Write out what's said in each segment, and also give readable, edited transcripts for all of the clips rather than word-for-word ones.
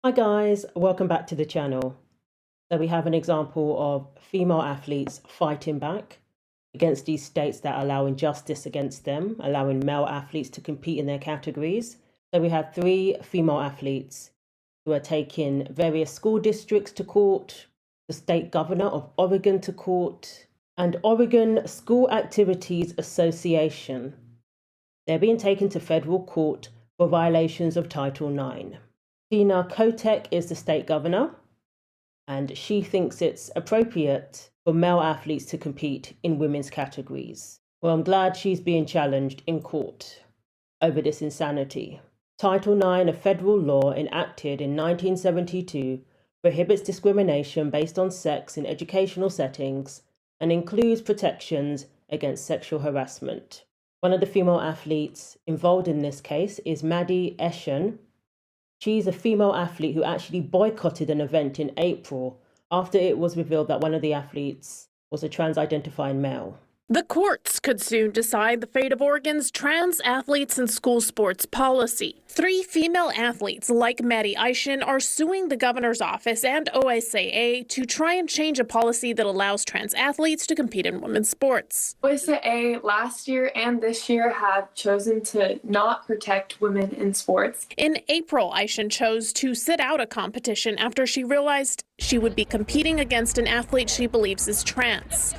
Hi guys, welcome back to the channel. So we have an example of female athletes fighting back against these states that allow injustice against them, allowing male athletes to compete in their categories. So we have three female athletes who are taking various school districts to court, the state governor of Oregon to court, and Oregon School Activities Association. They're being taken to federal court for violations of Title IX. Tina Kotek is the state governor, and she thinks it's appropriate for male athletes to compete in women's categories. Well, I'm glad she's being challenged in court over this insanity. Title IX, a federal law enacted in 1972, prohibits discrimination based on sex in educational settings and includes protections against sexual harassment. One of the female athletes involved in this case is Maddie Aishin. She's a female athlete who actually boycotted an event in April after it was revealed that one of the athletes was a trans-identifying male. The courts could soon decide the fate of Oregon's trans athletes and school sports policy. Three female athletes like Maddie Aishin are suing the governor's office and OSAA to try and change a policy that allows trans athletes to compete in women's sports. OSAA last year and this year have chosen to not protect women in sports. In April, Aishin chose to sit out a competition after she realized she would be competing against an athlete she believes is trans.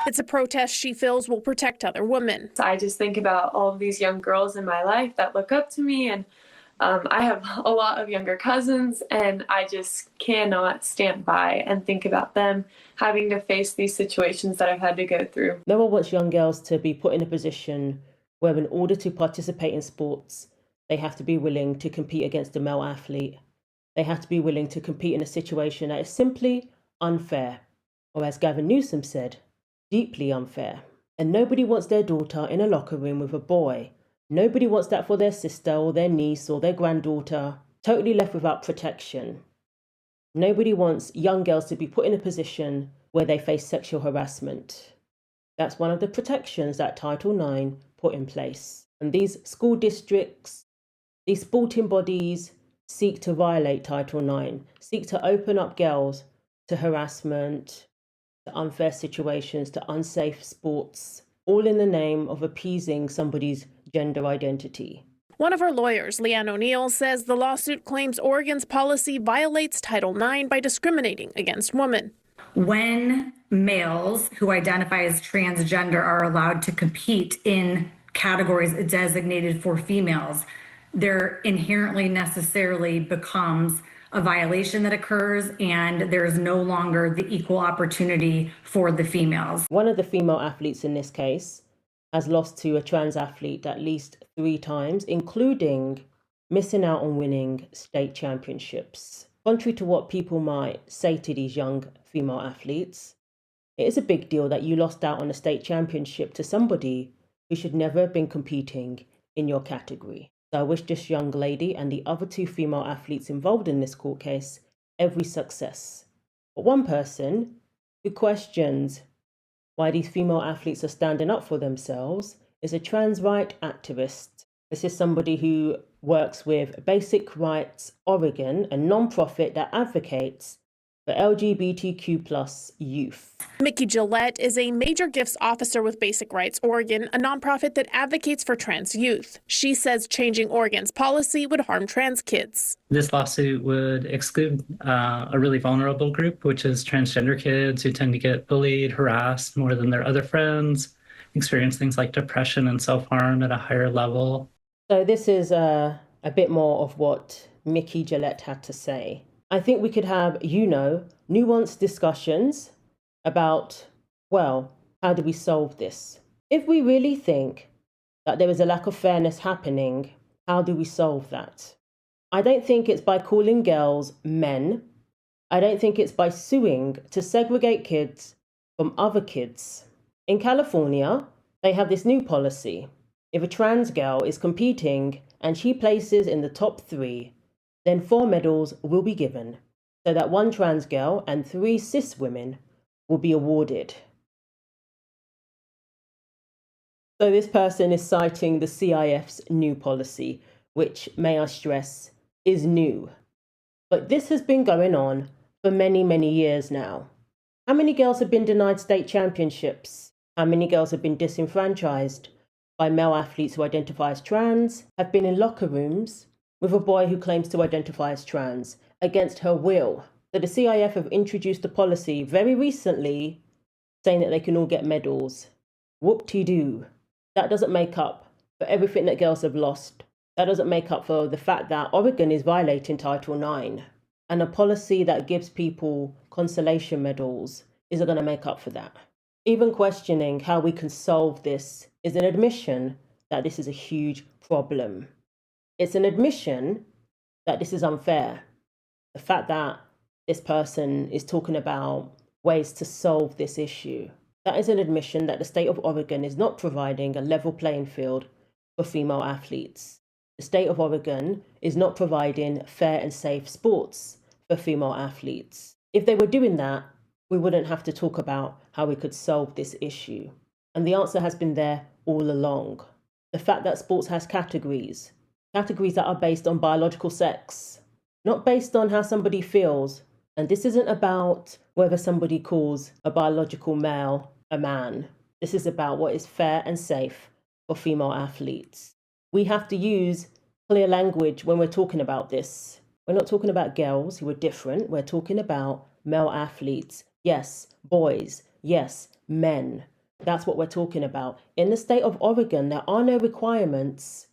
It's a protest she feels will protect other women. I just think about all of these young girls in my life that look up to me, and I have a lot of younger cousins, and I just cannot stand by and think about them having to face these situations that I've had to go through. No one wants young girls to be put in a position where in order to participate in sports, they have to be willing to compete against a male athlete. They have to be willing to compete in a situation that is simply unfair, or as Gavin Newsom said, deeply unfair. And nobody wants their daughter in a locker room with a boy. Nobody wants that for their sister or their niece or their granddaughter, totally left without protection. Nobody wants young girls to be put in a position where they face sexual harassment. That's one of the protections that Title IX put in place. And these school districts, these sporting bodies seek to violate Title IX, seek to open up girls to harassment, to unfair situations, to unsafe sports, all in the name of appeasing somebody's gender identity. One of her lawyers, Leanne O'Neill, says the lawsuit claims Oregon's policy violates Title IX by discriminating against women. When males who identify as transgender are allowed to compete in categories designated for females, there inherently necessarily becomes a violation that occurs, and there is no longer the equal opportunity for the females. One of the female athletes in this case has lost to a trans athlete at least 3 times, including missing out on winning state championships. Contrary to what people might say to these young female athletes, it is a big deal that you lost out on a state championship to somebody who should never have been competing in your category. So I wish this young lady and the other 2 female athletes involved in this court case every success. But one person who questions why these female athletes are standing up for themselves is a trans rights activist. This is somebody who works with Basic Rights Oregon, a non-profit that advocates for LGBTQ+ youth. Mickey Gillette is a major gifts officer with Basic Rights Oregon, a nonprofit that advocates for trans youth. She says changing Oregon's policy would harm trans kids. This lawsuit would exclude a really vulnerable group, which is transgender kids who tend to get bullied, harassed more than their other friends, experience things like depression and self-harm at a higher level. So this is a bit more of what Mickey Gillette had to say. I think we could have, nuanced discussions about, well, how do we solve this? If we really think that there is a lack of fairness happening, how do we solve that? I don't think it's by calling girls men. I don't think it's by suing to segregate kids from other kids. In California, they have this new policy. If a trans girl is competing and she places in the top 3, then 4 medals will be given, so that 1 trans girl and 3 cis women will be awarded. So this person is citing the CIF's new policy, which, may I stress, is new. But this has been going on for many, many years now. How many girls have been denied state championships? How many girls have been disenfranchised by male athletes who identify as trans, have been in locker rooms with a boy who claims to identify as trans against her will? So the CIF have introduced a policy very recently saying that they can all get medals. Whoop-de-doo. That doesn't make up for everything that girls have lost. That doesn't make up for the fact that Oregon is violating Title IX. And a policy that gives people consolation medals isn't going to make up for that. Even questioning how we can solve this is an admission that this is a huge problem. It's an admission that this is unfair. The fact that this person is talking about ways to solve this issue, that is an admission that the state of Oregon is not providing a level playing field for female athletes. The state of Oregon is not providing fair and safe sports for female athletes. If they were doing that, we wouldn't have to talk about how we could solve this issue. And the answer has been there all along. The fact that sports has categories that are based on biological sex, not based on how somebody feels. And this isn't about whether somebody calls a biological male a man. This is about what is fair and safe for female athletes. We have to use clear language when we're talking about this. We're not talking about girls who are different. We're talking about male athletes. Yes, boys. Yes, men. That's what we're talking about. In the state of Oregon, there are no requirements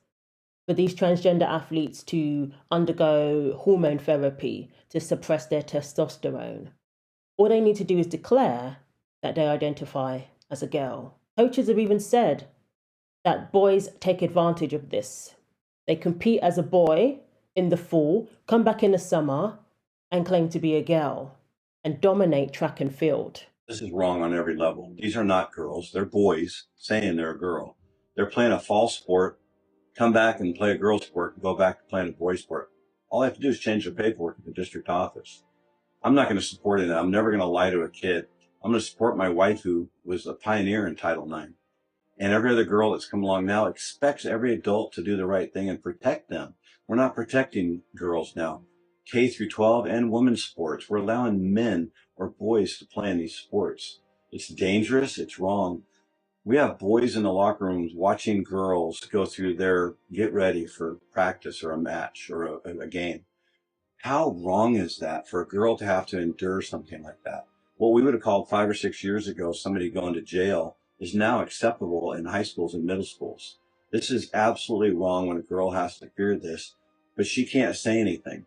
for these transgender athletes to undergo hormone therapy to suppress their testosterone. All they need to do is declare that they identify as a girl. Coaches have even said that boys take advantage of this. They compete as a boy in the fall, come back in the summer, and claim to be a girl and dominate track and field. This is wrong on every level. These are not girls. They're boys saying they're a girl. They're playing a fall sport, come back and play a girl sport, and go back to playing a boy sport. All they have to do is change their paperwork at the district office. I'm not going to support it. I'm never going to lie to a kid. I'm going to support my wife, who was a pioneer in Title IX. And every other girl that's come along now expects every adult to do the right thing and protect them. We're not protecting girls now. K through 12 and women's sports. We're allowing men or boys to play in these sports. It's dangerous. It's wrong. We have boys in the locker rooms watching girls go through their get ready for practice or a match or a game. How wrong is that for a girl to have to endure something like that? What we would have called 5 or 6 years ago somebody going to jail is now acceptable in high schools and middle schools. This is absolutely wrong when a girl has to fear this, but she can't say anything.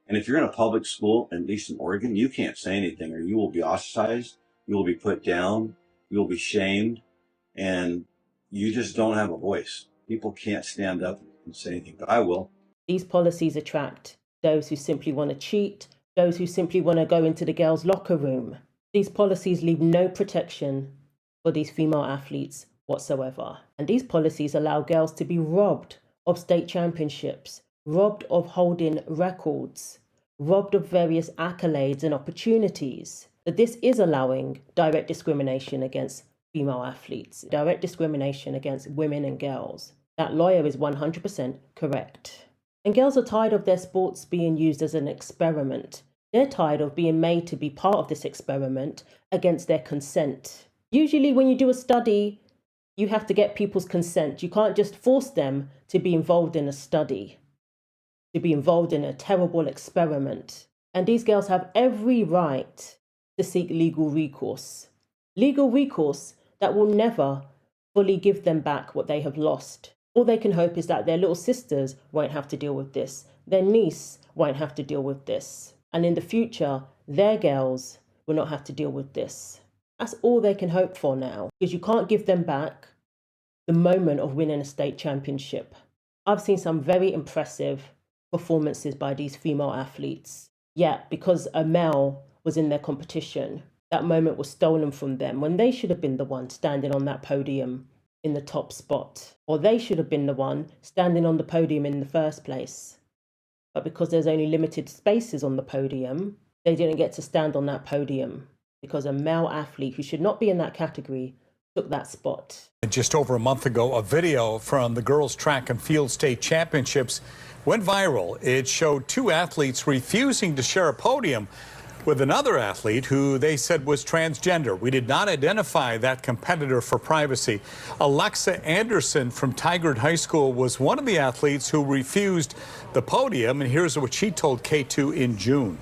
And if you're in a public school, at least in Oregon, you can't say anything, or you will be ostracized, you will be put down, you will be shamed, and you just don't have a voice. People can't stand up and say anything, but I will. These policies attract those who simply want to cheat, those who simply want to go into the girls' locker room. These policies leave no protection for these female athletes whatsoever. And these policies allow girls to be robbed of state championships, robbed of holding records, robbed of various accolades and opportunities. But this is allowing direct discrimination against female athletes, direct discrimination against women and girls. That lawyer is 100% correct. And girls are tired of their sports being used as an experiment. They're tired of being made to be part of this experiment against their consent. Usually when you do a study, you have to get people's consent. You can't just force them to be involved in a study, to be involved in a terrible experiment. And these girls have every right to seek legal recourse that will never fully give them back what they have lost. All they can hope is that their little sisters won't have to deal with this. Their niece won't have to deal with this. And in the future, their girls will not have to deal with this. That's all they can hope for now, because you can't give them back the moment of winning a state championship. I've seen some very impressive performances by these female athletes. Yet, because a male was in their competition, that moment was stolen from them when they should have been the one standing on that podium in the top spot. Or they should have been the one standing on the podium in the first place. But because there's only limited spaces on the podium, they didn't get to stand on that podium because a male athlete who should not be in that category took that spot. Just over a month ago, a video from the girls' track and field state championships went viral. It showed two athletes refusing to share a podium with another athlete who they said was transgender. We did not identify that competitor for privacy. Alexa Anderson from Tigard High School was one of the athletes who refused the podium, and here's what she told K2 in June.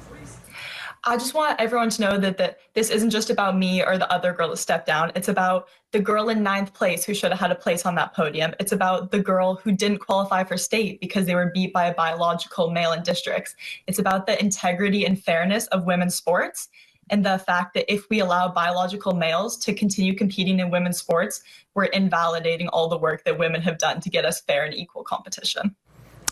I just want everyone to know that this isn't just about me or the other girl that stepped down. It's about the girl in 9th place who should have had a place on that podium. It's about the girl who didn't qualify for state because they were beat by a biological male in districts. It's about the integrity and fairness of women's sports and the fact that if we allow biological males to continue competing in women's sports, we're invalidating all the work that women have done to get us fair and equal competition.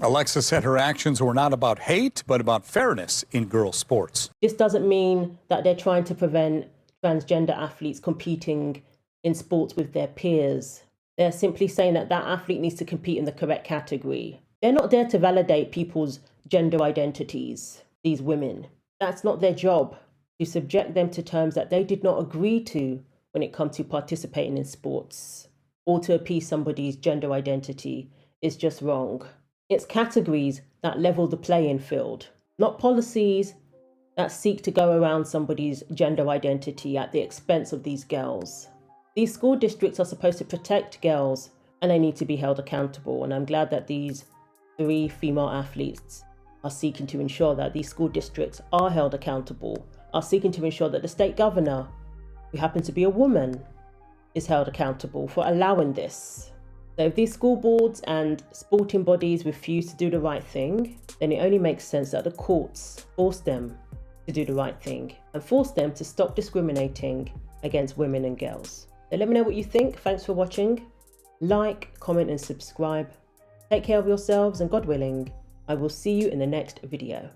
Alexa said her actions were not about hate, but about fairness in girls' sports. This doesn't mean that they're trying to prevent transgender athletes competing in sports with their peers. They're simply saying that that athlete needs to compete in the correct category. They're not there to validate people's gender identities, these women. That's not their job, to subject them to terms that they did not agree to when it comes to participating in sports, or to appease somebody's gender identity is just wrong. It's categories that level the playing field, not policies that seek to go around somebody's gender identity at the expense of these girls. These school districts are supposed to protect girls and they need to be held accountable. And I'm glad that these 3 female athletes are seeking to ensure that these school districts are held accountable, are seeking to ensure that the state governor, who happens to be a woman, is held accountable for allowing this. So if these school boards and sporting bodies refuse to do the right thing, then it only makes sense that the courts force them to do the right thing and force them to stop discriminating against women and girls. So let me know what you think. Thanks for watching. Like, comment and subscribe. Take care of yourselves, and God willing, I will see you in the next video.